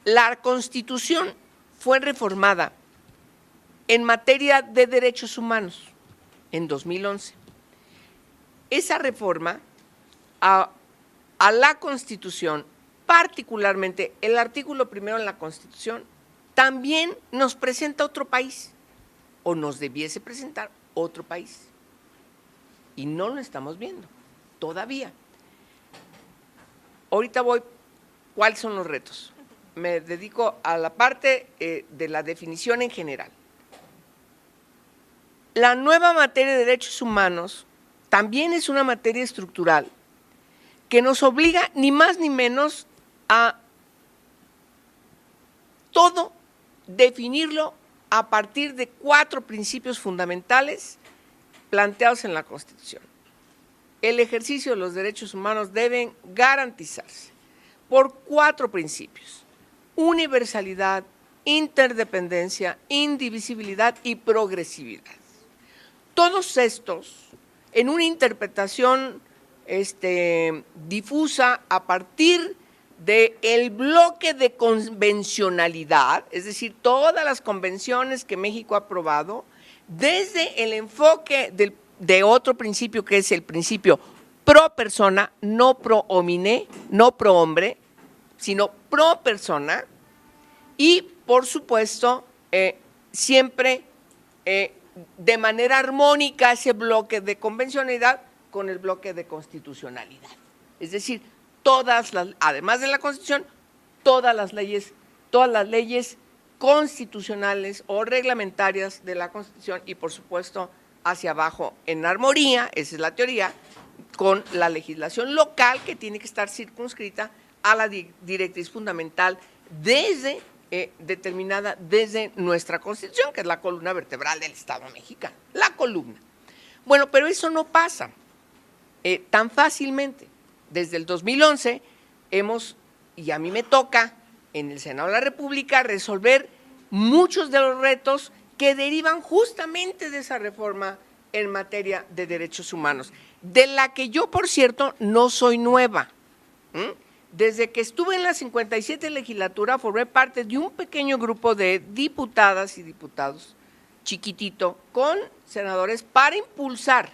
La Constitución fue reformada en materia de derechos humanos en 2011. Esa reforma a la Constitución, particularmente el artículo primero en la Constitución, también nos presenta otro país, o nos debiese presentar otro país. Y no lo estamos viendo todavía. Ahorita voy, ¿cuáles son los retos? Me dedico a la parte de la definición en general. La nueva materia de derechos humanos también es una materia estructural que nos obliga ni más ni menos a todo definirlo a partir de 4 principios fundamentales planteados en la Constitución. El ejercicio de los derechos humanos deben garantizarse por 4 principios: universalidad, interdependencia, indivisibilidad y progresividad. Todos estos, en una interpretación difusa a partir del bloque de convencionalidad, es decir, todas las convenciones que México ha aprobado, desde el enfoque de otro principio que es el principio pro persona, no pro homine, no pro hombre, sino pro persona, y por supuesto siempre de manera armónica ese bloque de convencionalidad con el bloque de constitucionalidad. Es decir, además de la Constitución, todas las leyes constitucionales o reglamentarias de la Constitución y por supuesto hacia abajo en armonía, esa es la teoría, con la legislación local que tiene que estar circunscrita a la directriz fundamental determinada desde nuestra Constitución, que es la columna vertebral del Estado mexicano, la columna. Bueno, pero eso no pasa tan fácilmente. Desde el 2011 y a mí me toca en el Senado de la República resolver muchos de los retos que derivan justamente de esa reforma en materia de derechos humanos, de la que yo, por cierto, no soy nueva. Desde que estuve en la 57 legislatura formé parte de un pequeño grupo de diputadas y diputados, chiquitito, con senadores para impulsar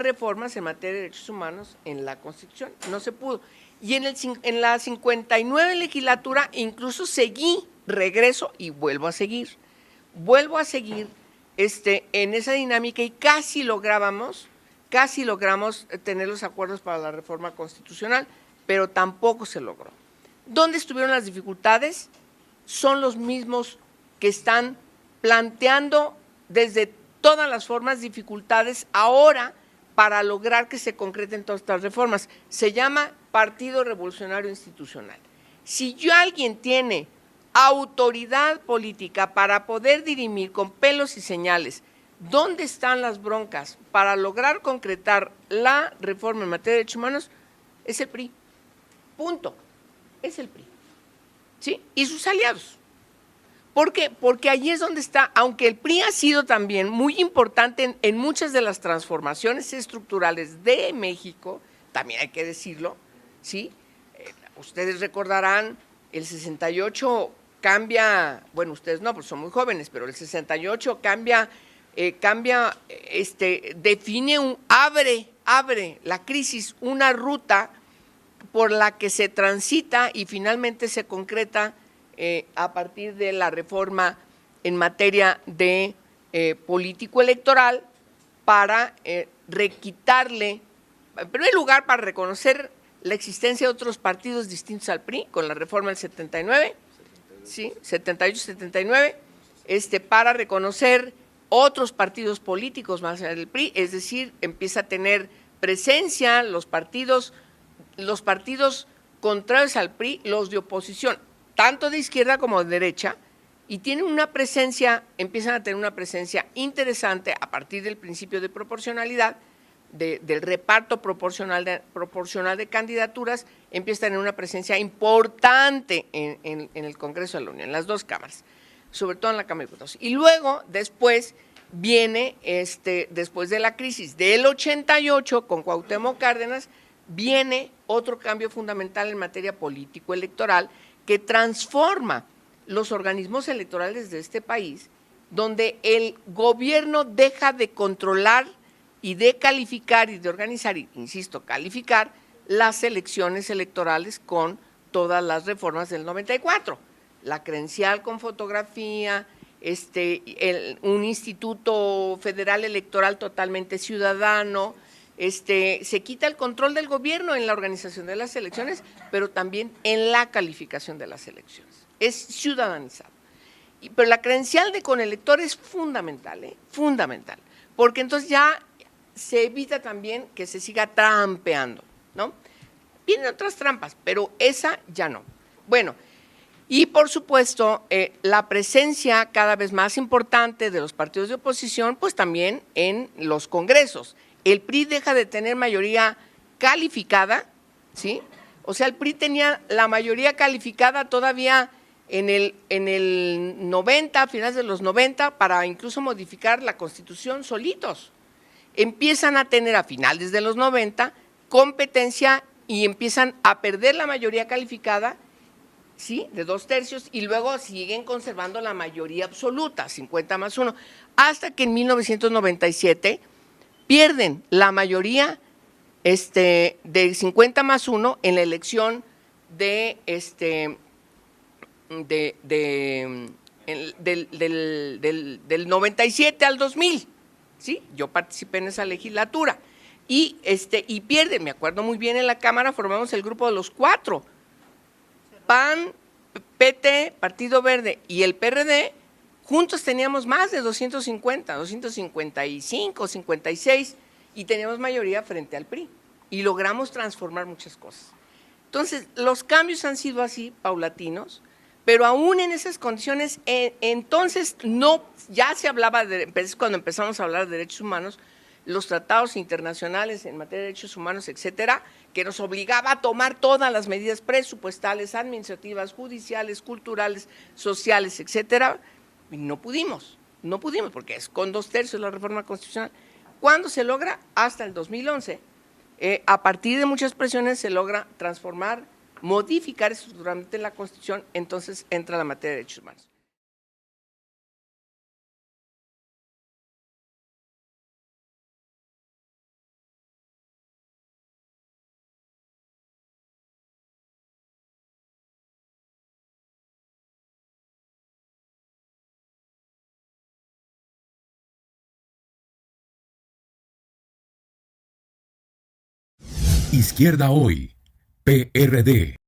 reformas en materia de derechos humanos en la Constitución. No se pudo. Y en la 59 legislatura incluso regreso y vuelvo a seguir. En esa dinámica y casi logramos tener los acuerdos para la reforma constitucional, pero tampoco se logró. ¿Dónde estuvieron las dificultades? Son los mismos que están planteando desde todas las formas dificultades ahora para lograr que se concreten todas estas reformas. Se llama Partido Revolucionario Institucional. Si alguien tiene autoridad política para poder dirimir con pelos y señales dónde están las broncas para lograr concretar la reforma en materia de derechos humanos, es el PRI. Punto. Es el PRI. ¿Sí? Y sus aliados. ¿Por qué? Porque allí es donde está, aunque el PRI ha sido también muy importante en muchas de las transformaciones estructurales de México, también hay que decirlo, ¿sí? Ustedes recordarán, el 68 cambia, bueno, ustedes no, porque son muy jóvenes, pero el 68 abre la crisis, una ruta por la que se transita y finalmente se concreta a partir de la reforma en materia de político-electoral para requitarle, en primer lugar, para reconocer la existencia de otros partidos distintos al PRI, con la reforma del 79, ¿sí? 78-79, para reconocer otros partidos políticos más allá del PRI, es decir, empieza a tener presencia los partidos contrarios al PRI, los de oposición, tanto de izquierda como de derecha, y empiezan a tener una presencia interesante a partir del principio de proporcionalidad, del reparto proporcional de candidaturas, empieza a tener una presencia importante en el Congreso de la Unión, en las dos cámaras, sobre todo en la Cámara de Diputados. Y luego, después, viene, después de la crisis del 88, con Cuauhtémoc Cárdenas, viene otro cambio fundamental en materia político-electoral, que transforma los organismos electorales de este país, donde el gobierno deja de controlar y de calificar y de organizar, insisto, calificar las elecciones electorales con todas las reformas del 94. La credencial con fotografía, un instituto federal electoral totalmente ciudadano, se quita el control del gobierno en la organización de las elecciones, pero también en la calificación de las elecciones. Es ciudadanizado. Pero la credencial de conelector es fundamental, fundamental, porque entonces ya se evita también que se siga trampeando, ¿no? Vienen otras trampas, pero esa ya no. Bueno, y por supuesto, la presencia cada vez más importante de los partidos de oposición, pues también en los congresos. El PRI deja de tener mayoría calificada, ¿sí? O sea, el PRI tenía la mayoría calificada todavía en el 90, a finales de los 90, para incluso modificar la Constitución solitos. Empiezan a tener a finales de los 90 competencia y empiezan a perder la mayoría calificada, ¿sí?, de 2/3, y luego siguen conservando la mayoría absoluta, 50+1, hasta que en 1997 pierden la mayoría de 50+1 en la elección del 97 al 2000, ¿sí? Yo participé en esa legislatura y pierden, me acuerdo muy bien, en la Cámara formamos el grupo de los 4, PAN, PT, Partido Verde y el PRD, juntos teníamos más de 250, 255, 56, y teníamos mayoría frente al PRI, y logramos transformar muchas cosas. Entonces, los cambios han sido así, paulatinos, pero aún en esas condiciones, entonces ya se hablaba, cuando empezamos a hablar de derechos humanos, los tratados internacionales en materia de derechos humanos, etcétera, que nos obligaba a tomar todas las medidas presupuestales, administrativas, judiciales, culturales, sociales, etcétera, y no pudimos porque es con 2/3 la reforma constitucional. ¿Cuándo se logra? Hasta el 2011. A partir de muchas presiones se logra transformar, modificar estructuralmente la Constitución, entonces entra la materia de derechos humanos. Izquierda Hoy, PRD.